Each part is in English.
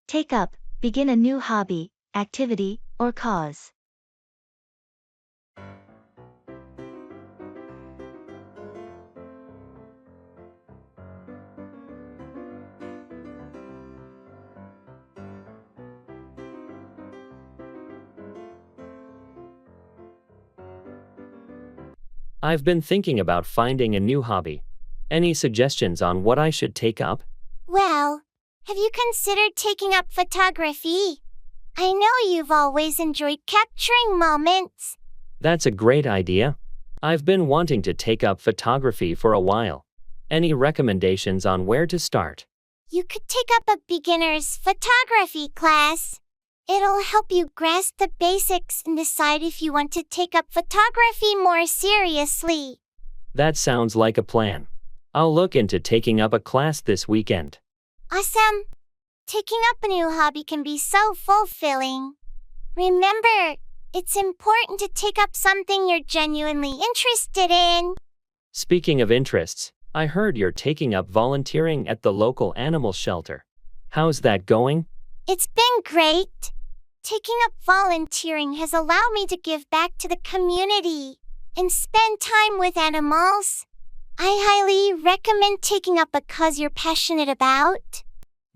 Take up, begin a new hobby, activity, or cause. I've been thinking about finding a new hobby. Any suggestions on what I should take up? Well, have you considered taking up photography? I know you've always enjoyed capturing moments. That's a great idea. I've been wanting to take up photography for a while. Any recommendations on where to start? You could take up a beginner's photography class. It'll help you grasp the basics and decide if you want to take up photography more seriously. That sounds like a plan. I'll look into taking up a class this weekend. Awesome! Taking up a new hobby can be so fulfilling. Remember, it's important to take up something you're genuinely interested in. Speaking of interests, I heard you're taking up volunteering at the local animal shelter. How's that going? It's been great. Taking up volunteering has allowed me to give back to the community and spend time with animals. I highly recommend taking up a cause you're passionate about.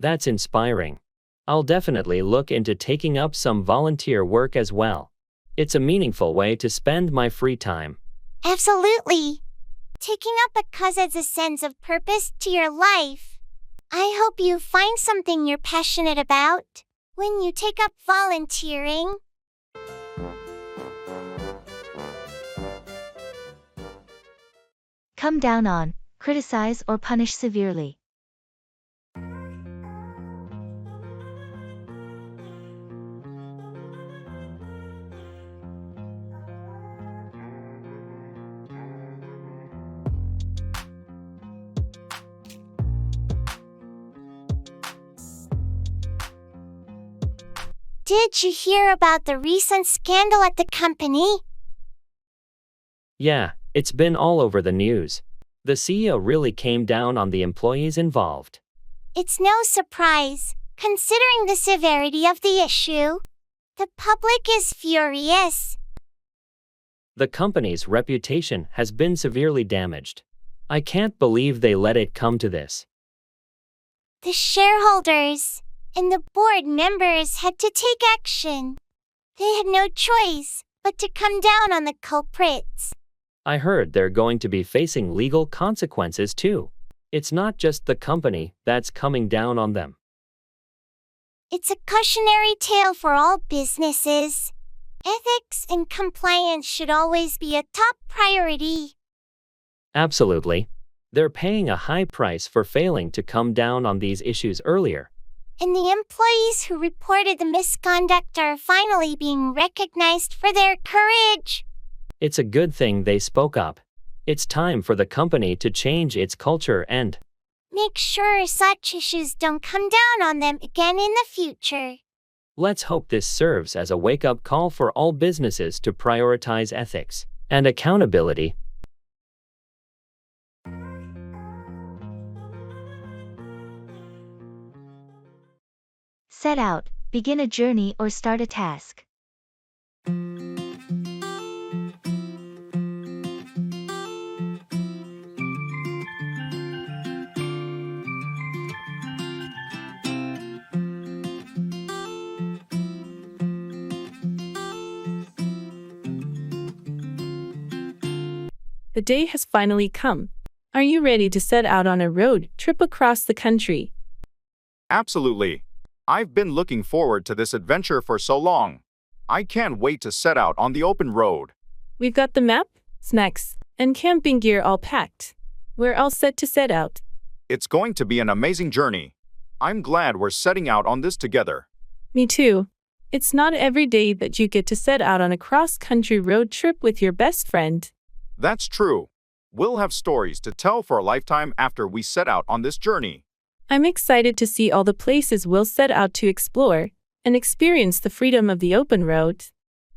That's inspiring. I'll definitely look into taking up some volunteer work as well. It's a meaningful way to spend my free time. Absolutely. Taking up a cause adds a sense of purpose to your life. I hope you find something you're passionate about when you take up volunteering. Come down on, criticize or punish severely. Did you hear about the recent scandal at the company? Yeah, it's been all over the news. The CEO really came down on the employees involved. It's no surprise, considering the severity of the issue. The public is furious. The company's reputation has been severely damaged. I can't believe they let it come to this. The shareholders and the board members had to take action. They had no choice but to come down on the culprits. I heard they're going to be facing legal consequences too. It's not just the company that's coming down on them. It's a cautionary tale for all businesses. Ethics and compliance should always be a top priority. Absolutely. They're paying a high price for failing to come down on these issues earlier. And the employees who reported the misconduct are finally being recognized for their courage. It's a good thing they spoke up. It's time for the company to change its culture and make sure such issues don't come down on them again in the future. let's hope this serves as a wake-up call for all businesses to prioritize ethics and accountability. Set out, begin a journey or start a task. The day has finally come. Are you ready to set out on a road trip across the country? Absolutely. I've been looking forward to this adventure for so long. I can't wait to set out on the open road. We've got the map, snacks, and camping gear all packed. We're all set to set out. It's going to be an amazing journey. I'm glad we're setting out on this together. Me too. It's not every day that you get to set out on a cross-country road trip with your best friend. That's true. We'll have stories to tell for a lifetime after we set out on this journey. I'm excited to see all the places we'll set out to explore and experience the freedom of the open road.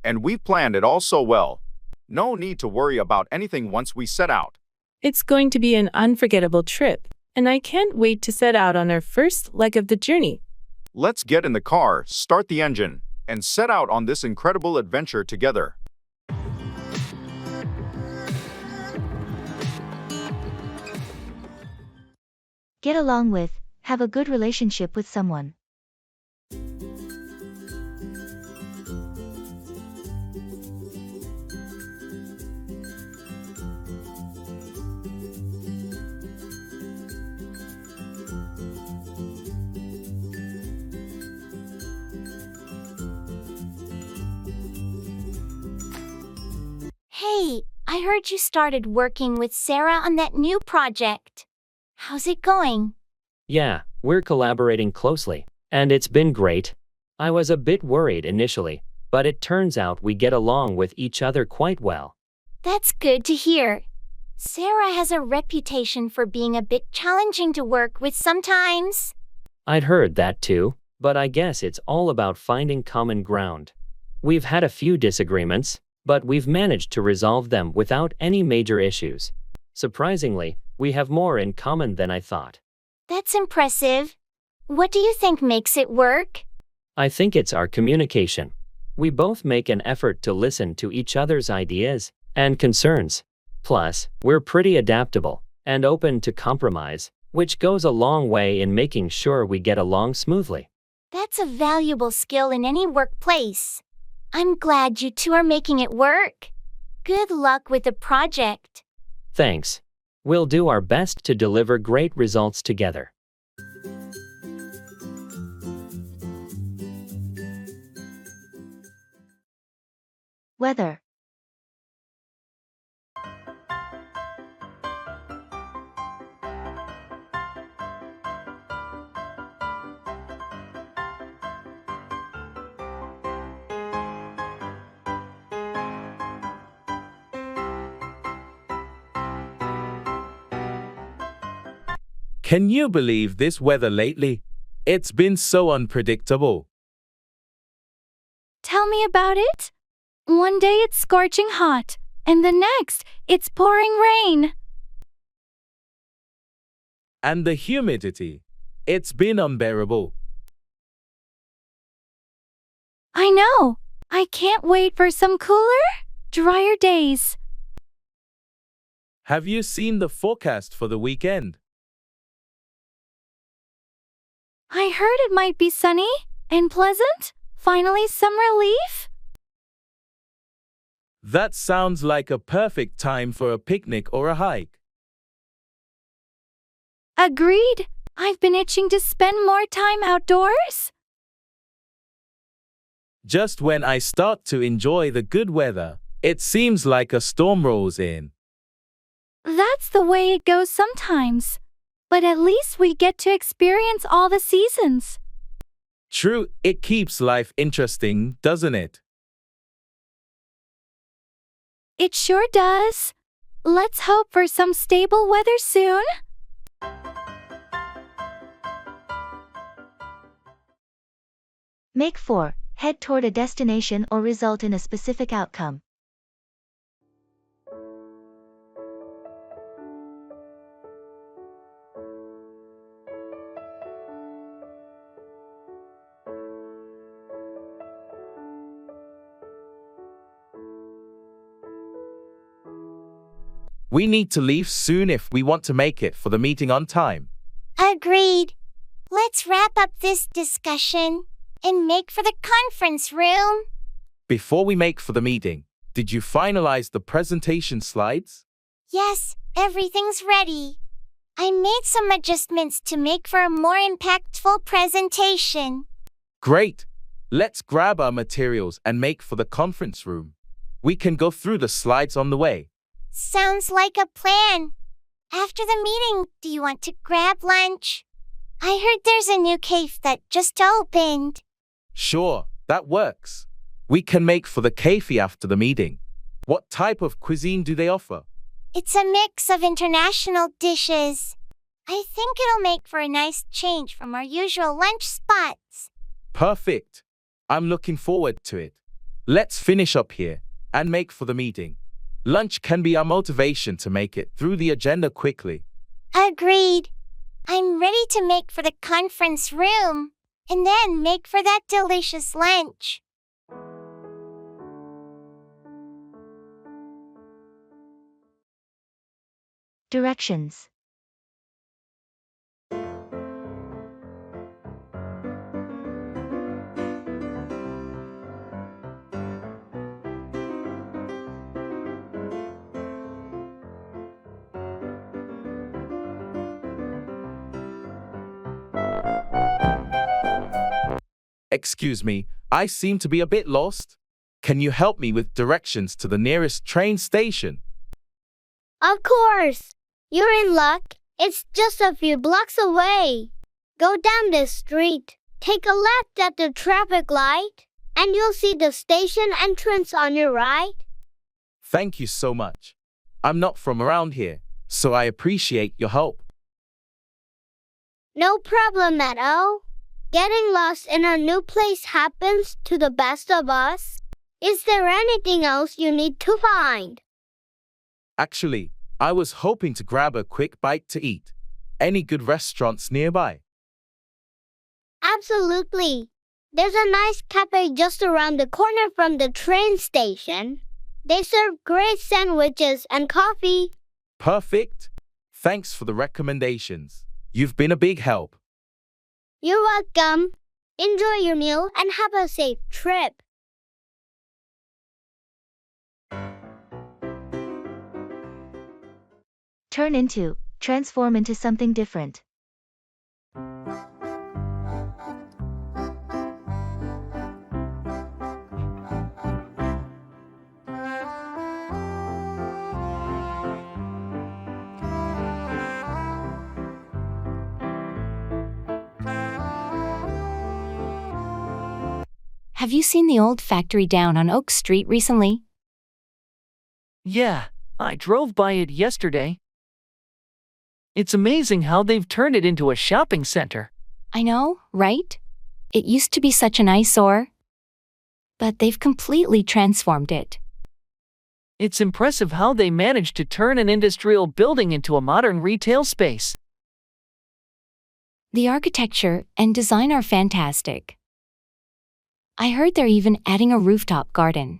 And we've planned it all so well. No need to worry about anything once we set out. It's going to be an unforgettable trip, and I can't wait to set out on our first leg of the journey. Let's get in the car, start the engine, and set out on this incredible adventure together. Get along with, have a good relationship with someone. Hey, I heard you started working with Sarah on that new project. How's it going? Yeah, we're collaborating closely, and it's been great. I was a bit worried initially, but it turns out we get along with each other quite well. That's good to hear. Sarah has a reputation for being a bit challenging to work with sometimes. I'd heard that too, but I guess it's all about finding common ground. We've had a few disagreements, but we've managed to resolve them without any major issues. Surprisingly, we have more in common than I thought. That's impressive. What do you think makes it work? I think it's our communication. We both make an effort to listen to each other's ideas and concerns. Plus, we're pretty adaptable and open to compromise, which goes a long way in making sure we get along smoothly. That's a valuable skill in any workplace. I'm glad you two are making it work. Good luck with the project. Thanks. We'll do our best to deliver great results together. Weather. Can you believe this weather lately? It's been so unpredictable. Tell me about it. One day it's scorching hot, and the next, it's pouring rain. And the humidity. It's been unbearable. I know. I can't wait for some cooler, drier days. Have you seen the forecast for the weekend? I heard it might be sunny and pleasant. Finally, some relief. That sounds like a perfect time for a picnic or a hike. Agreed. I've been itching to spend more time outdoors. Just when I start to enjoy the good weather, it seems like a storm rolls in. That's the way it goes sometimes. But at least we get to experience all the seasons. True, it keeps life interesting, doesn't it? It sure does. Let's hope for some stable weather soon. Make 4. Head toward a destination or result in a specific outcome. We need to leave soon if we want to make it for the meeting on time. Agreed. Let's wrap up this discussion and make for the conference room. Before we make for the meeting, did you finalize the presentation slides? Yes, everything's ready. I made some adjustments to make for a more impactful presentation. Great! Let's grab our materials and make for the conference room. We can go through the slides on the way. Sounds like a plan. After the meeting, do you want to grab lunch? I heard there's a new cafe that just opened. Sure, that works. We can make for the cafe after the meeting. What type of cuisine do they offer? It's a mix of international dishes. I think it'll make for a nice change from our usual lunch spots. Perfect. I'm looking forward to it. Let's finish up here and make for the meeting. Lunch can be our motivation to make it through the agenda quickly. Agreed. I'm ready to make for the conference room. and then make for that delicious lunch. Directions. Excuse me, I seem to be a bit lost. Can you help me with directions to the nearest train station? Of course. You're in luck. It's just a few blocks away. Go down this street, take a left at the traffic light, and you'll see the station entrance on your right. Thank you so much. I'm not from around here, so I appreciate your help. No problem at all. Getting lost in a new place happens to the best of us. Is there anything else you need to find? Actually, I was hoping to grab a quick bite to eat. Any good restaurants nearby? Absolutely. There's a nice cafe just around the corner from the train station. They serve great sandwiches and coffee. Perfect. Thanks for the recommendations. You've been a big help. You're welcome. Enjoy your meal and have a safe trip. Turn into, transform into something different. Have you seen the old factory down on Oak Street recently? Yeah, I drove by it yesterday. It's amazing how they've turned it into a shopping center. I know, right? It used to be such an eyesore. But they've completely transformed it. It's impressive how they managed to turn an industrial building into a modern retail space. The architecture and design are fantastic. I heard they're even adding a rooftop garden.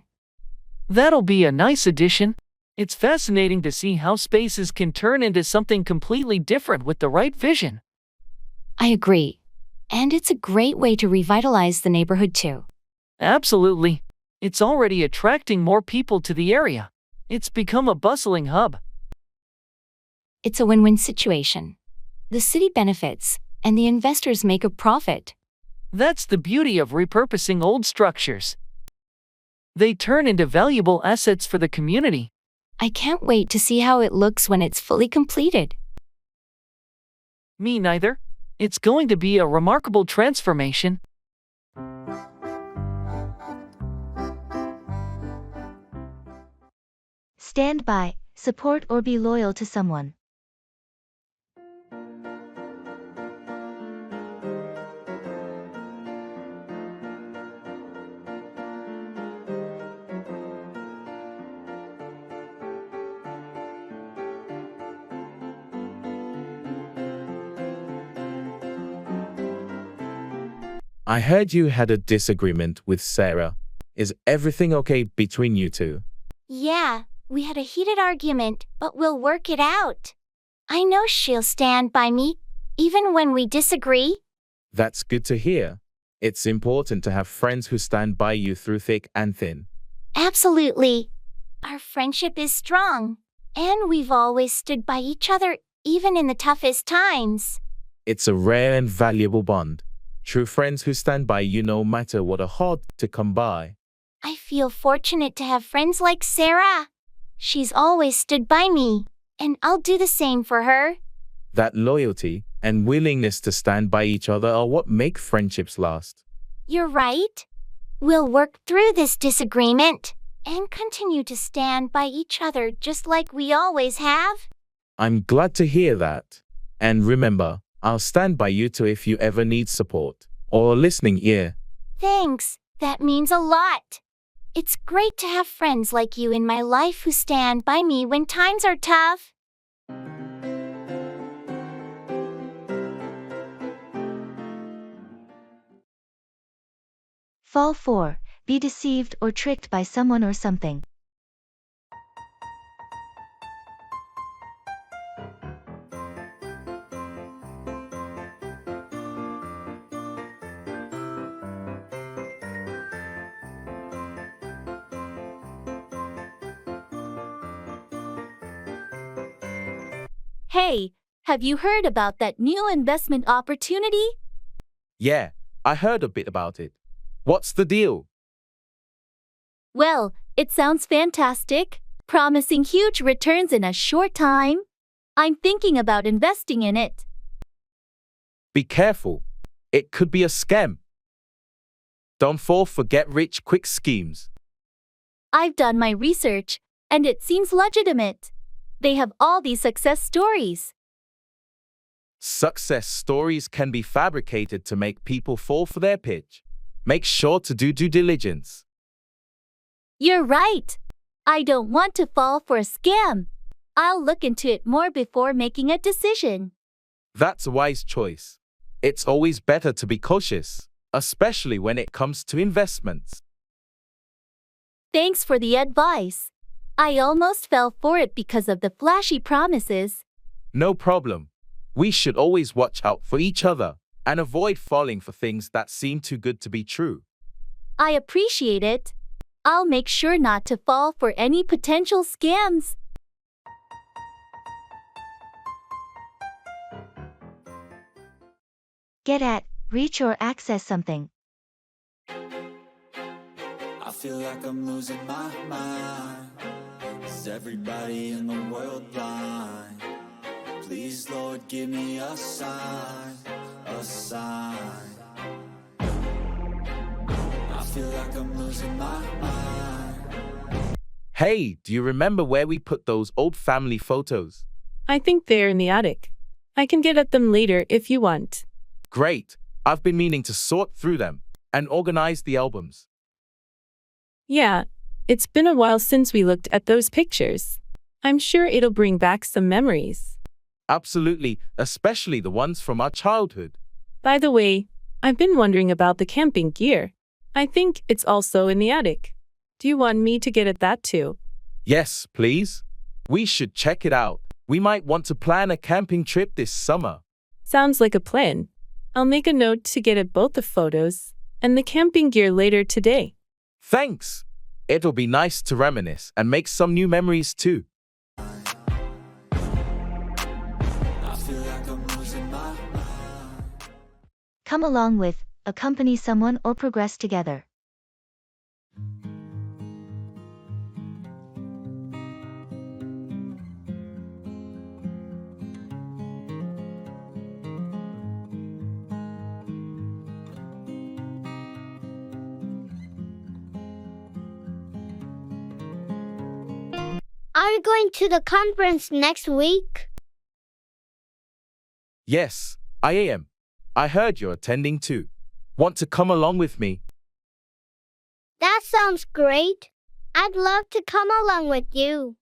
That'll be a nice addition. It's fascinating to see how spaces can turn into something completely different with the right vision. I agree. And it's a great way to revitalize the neighborhood too. Absolutely. It's already attracting more people to the area. It's become a bustling hub. It's a win-win situation. The city benefits, and the investors make a profit. That's the beauty of repurposing old structures. They turn into valuable assets for the community. I can't wait to see how it looks when it's fully completed. Me neither. It's going to be a remarkable transformation. Stand by, support or be loyal to someone. I heard you had a disagreement with Sarah. Is everything okay between you two? Yeah, we had a heated argument, but we'll work it out. I know she'll stand by me, even when we disagree. That's good to hear. It's important to have friends who stand by you through thick and thin. Absolutely. Our friendship is strong, and we've always stood by each other, even in the toughest times. It's a rare and valuable bond. True friends who stand by you no matter what are hard to come by. I feel fortunate to have friends like Sarah. She's always stood by me, and I'll do the same for her. That loyalty and willingness to stand by each other are what make friendships last. You're right. We'll work through this disagreement and continue to stand by each other just like we always have. I'm glad to hear that. And remember, I'll stand by you too if you ever need support or a listening ear. Thanks, that means a lot. It's great to have friends like you in my life who stand by me when times are tough. Fall 4. Be deceived or tricked by someone or something. Hey, have you heard about that new investment opportunity? Yeah, I heard a bit about it. What's the deal? Well, it sounds fantastic, promising huge returns in a short time. I'm thinking about investing in it. Be careful. It could be a scam. Don't fall for get-rich-quick schemes. I've done my research, and it seems legitimate. They have all these success stories. Success stories can be fabricated to make people fall for their pitch. Make sure to do due diligence. You're right. I don't want to fall for a scam. I'll look into it more before making a decision. That's a wise choice. It's always better to be cautious, especially when it comes to investments. Thanks for the advice. I almost fell for it because of the flashy promises. No problem. We should always watch out for each other and avoid falling for things that seem too good to be true. I appreciate it. I'll make sure not to fall for any potential scams. Get at, reach or access something. I feel like I'm losing my mind. Is everybody in the world blind? Please, Lord, give me a sign, a sign. I feel like I'm losing my mind. Hey, do you remember where we put those old family photos? I think they're in the attic. I can get at them later if you want. Great. I've been meaning to sort through them and organize the albums. Yeah, it's been a while since we looked at those pictures. I'm sure it'll bring back some memories. Absolutely, especially the ones from our childhood. By the way, I've been wondering about the camping gear. I think it's also in the attic. Do you want me to get at that too? Yes, please. We should check it out. We might want to plan a camping trip this summer. Sounds like a plan. I'll make a note to get at both the photos and the camping gear later today. Thanks. It'll be nice to reminisce and make some new memories too. I feel like I'm losing my mind. Come along with, accompany someone or progress together. Are you going to the conference next week? Yes, I am. I heard you're attending too. Want to come along with me? That sounds great. I'd love to come along with you.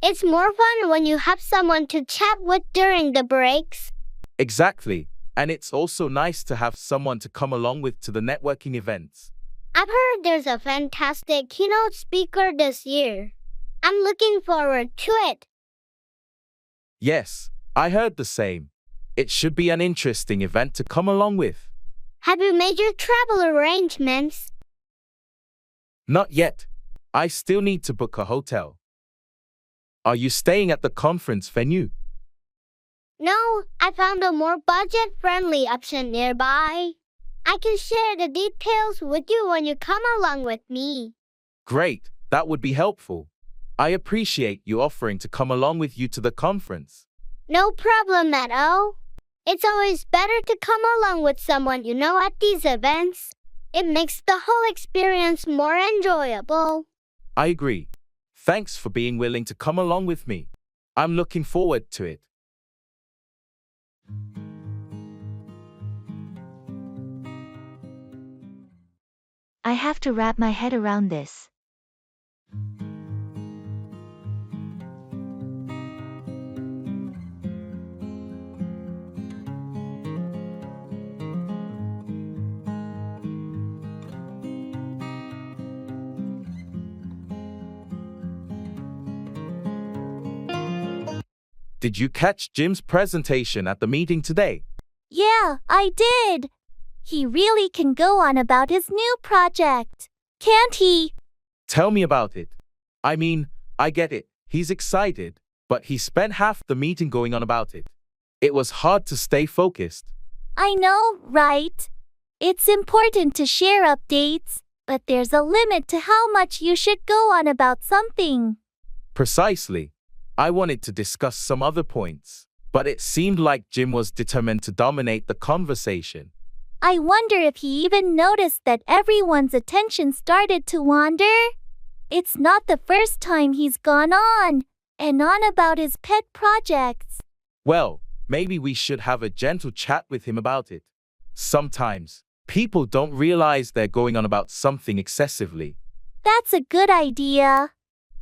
It's more fun when you have someone to chat with during the breaks. Exactly. And it's also nice to have someone to come along with to the networking events. I've heard there's a fantastic keynote speaker this year. I'm looking forward to it. Yes, I heard the same. It should be an interesting event to come along with. Have you made your travel arrangements? Not yet. I still need to book a hotel. Are you staying at the conference venue? No, I found a more budget-friendly option nearby. I can share the details with you when you come along with me. Great, that would be helpful. I appreciate you offering to come along with you to the conference. No problem at all. It's always better to come along with someone you know at these events. It makes the whole experience more enjoyable. I agree. Thanks for being willing to come along with me. I'm looking forward to it. I have to wrap my head around this. Did you catch Jim's presentation at the meeting today? Yeah, I did. He really can go on about his new project, can't he? Tell me about it. I mean, I get it. He's excited, but he spent half the meeting going on about it. It was hard to stay focused. I know, right? It's important to share updates, but there's a limit to how much you should go on about something. Precisely. I wanted to discuss some other points, but it seemed like Jim was determined to dominate the conversation. I wonder if he even noticed that everyone's attention started to wander. It's not the first time he's gone on and on about his pet projects. Well, maybe we should have a gentle chat with him about it. Sometimes, people don't realize they're going on about something excessively. That's a good idea.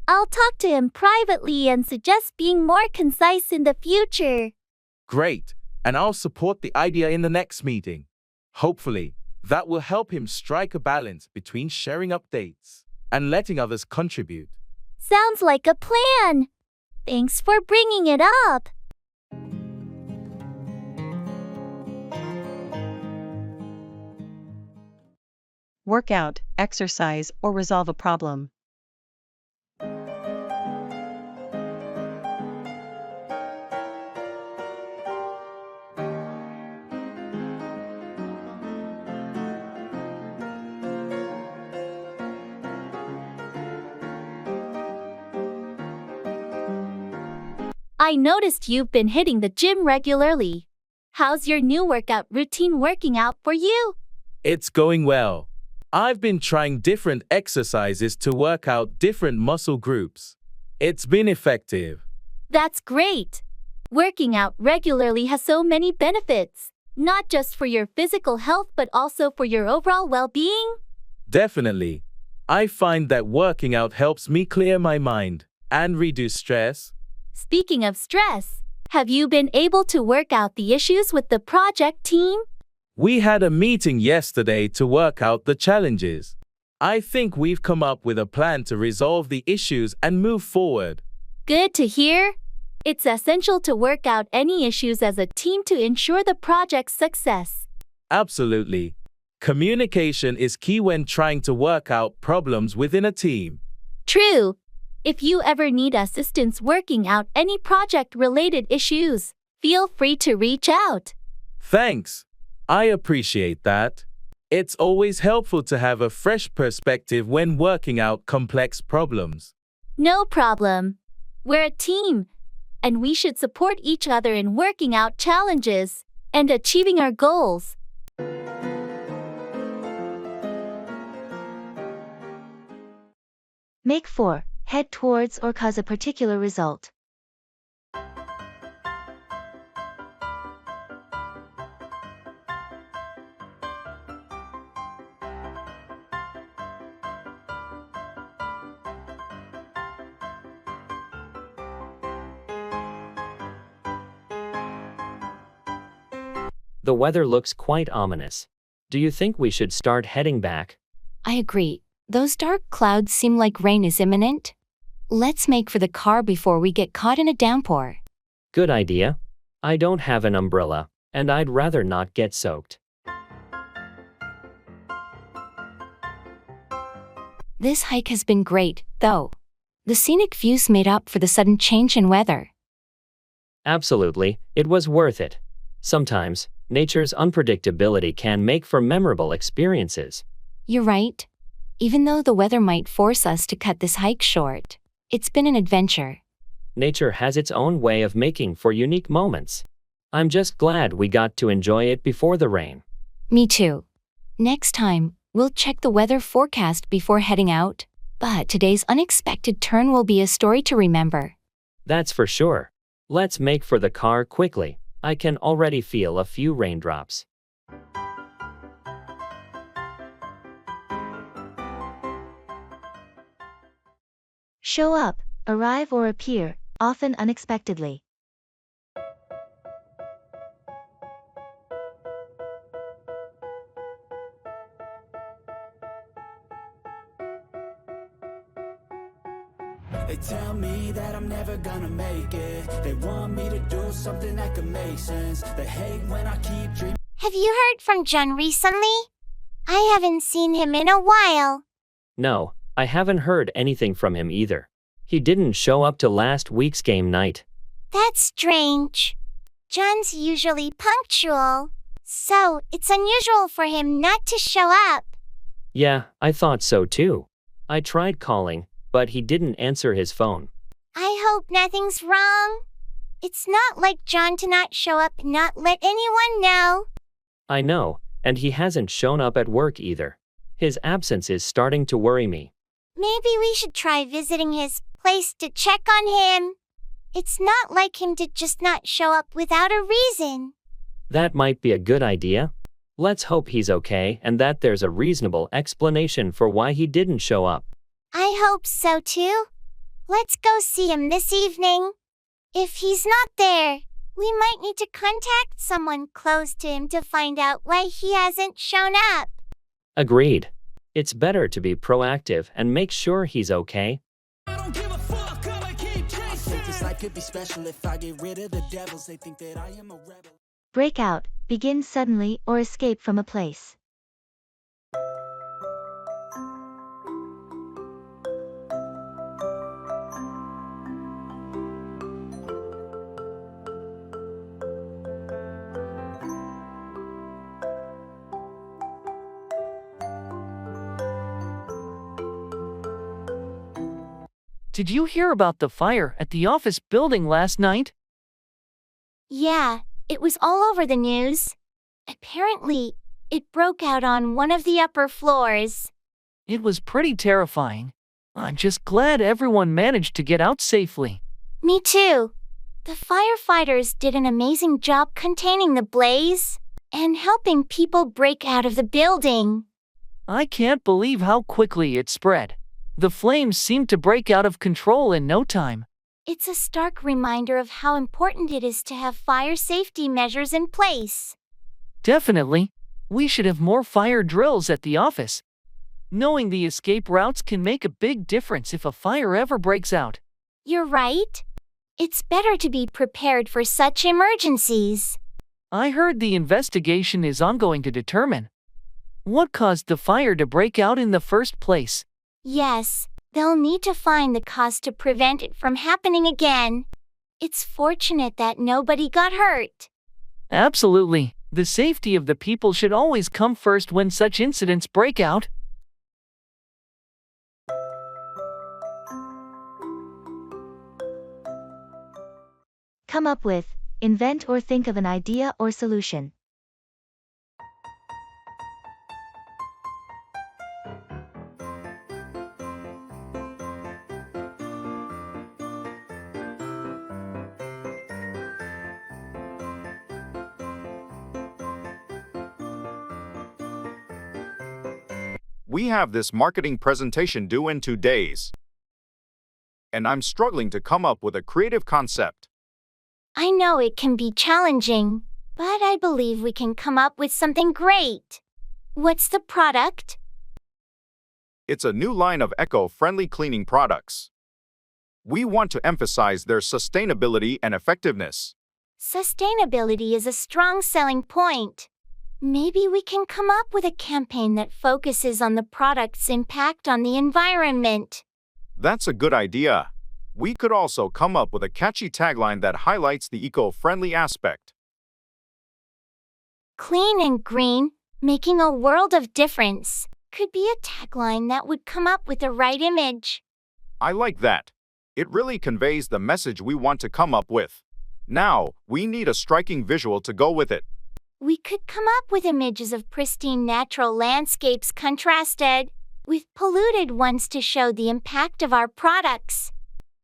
I'll talk to him privately and suggest being more concise in the future. Great, and I'll support the idea in the next meeting. Hopefully, that will help him strike a balance between sharing updates and letting others contribute. Sounds like a plan. Thanks for bringing it up. Work out, exercise, or resolve a problem. I noticed you've been hitting the gym regularly. How's your new workout routine working out for you? It's going well. I've been trying different exercises to work out different muscle groups. It's been effective. That's great. Working out regularly has so many benefits, not just for your physical health but also for your overall well-being. Definitely. I find that working out helps me clear my mind and reduce stress. Speaking of stress, have you been able to work out the issues with the project team? We had a meeting yesterday to work out the challenges. I think we've come up with a plan to resolve the issues and move forward. Good to hear. It's essential to work out any issues as a team to ensure the project's success. Absolutely. Communication is key when trying to work out problems within a team. True. If you ever need assistance working out any project-related issues, feel free to reach out. Thanks. I appreciate that. It's always helpful to have a fresh perspective when working out complex problems. No problem. We're a team, and we should support each other in working out challenges and achieving our goals. Make 4. Head towards or cause a particular result. The weather looks quite ominous. Do you think we should start heading back? I agree. Those dark clouds seem like rain is imminent. Let's make for the car before we get caught in a downpour. Good idea. I don't have an umbrella, and I'd rather not get soaked. This hike has been great, though. The scenic views made up for the sudden change in weather. Absolutely, it was worth it. Sometimes, nature's unpredictability can make for memorable experiences. You're right. Even though the weather might force us to cut this hike short, it's been an adventure. Nature has its own way of making for unique moments. I'm just glad we got to enjoy it before the rain. Me too. Next time, we'll check the weather forecast before heading out, but today's unexpected turn will be a story to remember. That's for sure. Let's make for the car quickly. I can already feel a few raindrops. Show up, arrive or appear, often unexpectedly. They tell me that I'm never gonna make it. They want me to do something that could make sense. They hate when I keep dreaming. Have you heard from John recently? I haven't seen him in a while. No, I haven't heard anything from him either. He didn't show up to last week's game night. That's strange. John's usually punctual, so it's unusual for him not to show up. Yeah, I thought so too. I tried calling, but he didn't answer his phone. I hope nothing's wrong. It's not like John to not show up and not let anyone know. I know, and he hasn't shown up at work either. His absence is starting to worry me. Maybe we should try visiting his place to check on him. It's not like him to just not show up without a reason. That might be a good idea. Let's hope he's okay and that there's a reasonable explanation for why he didn't show up. I hope so too. Let's go see him this evening. If he's not there, we might need to contact someone close to him to find out why he hasn't shown up. Agreed. It's better to be proactive and make sure he's okay. I don't give a fuck, I'ma keep chasing. I think this life could be special if I get rid of the devils. They think that I am a rebel. Break out, begin suddenly or escape from a place. Did you hear about the fire at the office building last night? Yeah, it was all over the news. Apparently, it broke out on one of the upper floors. It was pretty terrifying. I'm just glad everyone managed to get out safely. Me too. The firefighters did an amazing job containing the blaze and helping people break out of the building. I can't believe how quickly it spread. The flames seemed to break out of control in no time. It's a stark reminder of how important it is to have fire safety measures in place. Definitely. We should have more fire drills at the office. Knowing the escape routes can make a big difference if a fire ever breaks out. You're right. It's better to be prepared for such emergencies. I heard the investigation is ongoing to determine what caused the fire to break out in the first place. Yes, they'll need to find the cause to prevent it from happening again. It's fortunate that nobody got hurt. Absolutely. The safety of the people should always come first when such incidents break out. Come up with, invent or think of an idea or solution. We have this marketing presentation due in 2 days. And I'm struggling to come up with a creative concept. I know it can be challenging, but I believe we can come up with something great. What's the product? It's a new line of eco-friendly cleaning products. We want to emphasize their sustainability and effectiveness. Sustainability is a strong selling point. Maybe we can come up with a campaign that focuses on the product's impact on the environment. That's a good idea. We could also come up with a catchy tagline that highlights the eco-friendly aspect. Clean and green, making a world of difference, could be a tagline that would come up with the right image. I like that. It really conveys the message we want to come up with. Now, we need a striking visual to go with it. We could come up with images of pristine natural landscapes contrasted with polluted ones to show the impact of our products.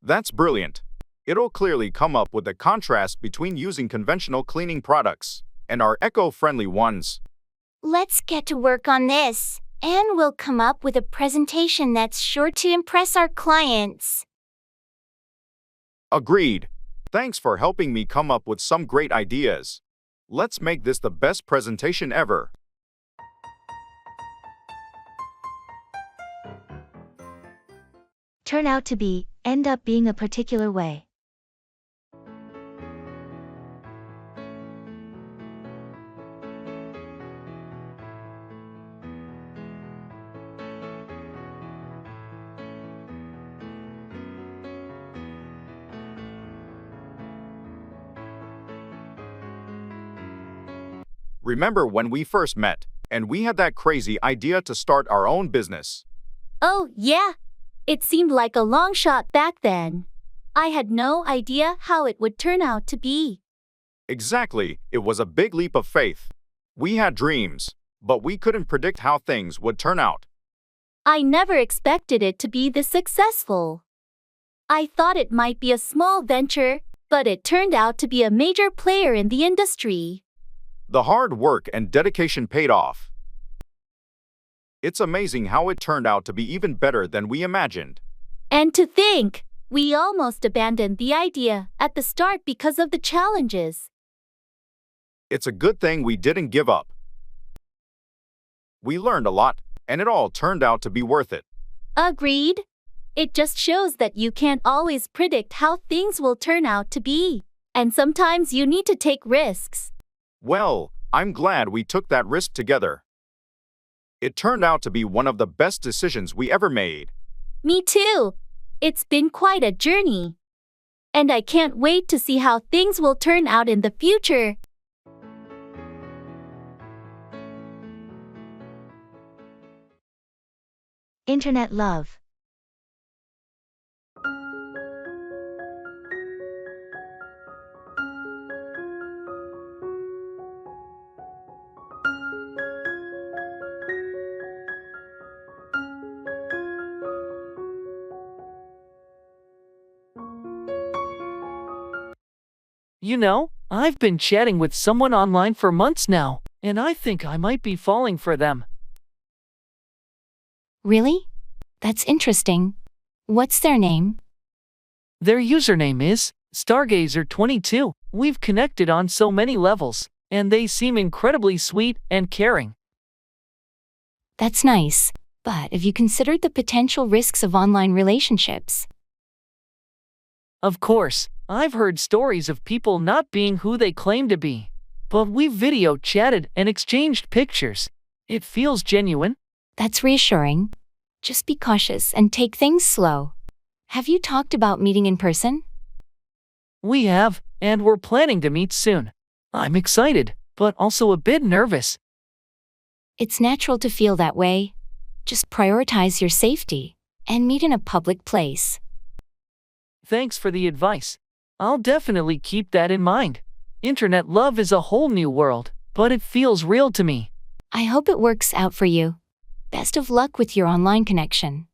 That's brilliant. It'll clearly come up with the contrast between using conventional cleaning products and our eco-friendly ones. Let's get to work on this, and we'll come up with a presentation that's sure to impress our clients. Agreed. Thanks for helping me come up with some great ideas. Let's make this the best presentation ever. Turn out to be end up being a particular way. Remember when we first met, and we had that crazy idea to start our own business? Oh, yeah. It seemed like a long shot back then. I had no idea how it would turn out to be. Exactly, it was a big leap of faith. We had dreams, but we couldn't predict how things would turn out. I never expected it to be this successful. I thought it might be a small venture, but it turned out to be a major player in the industry. The hard work and dedication paid off. It's amazing how it turned out to be even better than we imagined. And to think, we almost abandoned the idea at the start because of the challenges. It's a good thing we didn't give up. We learned a lot, and it all turned out to be worth it. Agreed. It just shows that you can't always predict how things will turn out to be. And sometimes you need to take risks. Well, I'm glad we took that risk together. It turned out to be one of the best decisions we ever made. Me too. It's been quite a journey. And I can't wait to see how things will turn out in the future. Internet love. You know, I've been chatting with someone online for months now, and I think I might be falling for them. Really? That's interesting. What's their name? Their username is Stargazer22. We've connected on so many levels, and they seem incredibly sweet and caring. That's nice. But have you considered the potential risks of online relationships? Of course, I've heard stories of people not being who they claim to be. But we've video chatted and exchanged pictures. It feels genuine. That's reassuring. Just be cautious and take things slow. Have you talked about meeting in person? We have, and we're planning to meet soon. I'm excited, but also a bit nervous. It's natural to feel that way. Just prioritize your safety and meet in a public place. Thanks for the advice. I'll definitely keep that in mind. Internet love is a whole new world, but it feels real to me. I hope it works out for you. Best of luck with your online connection.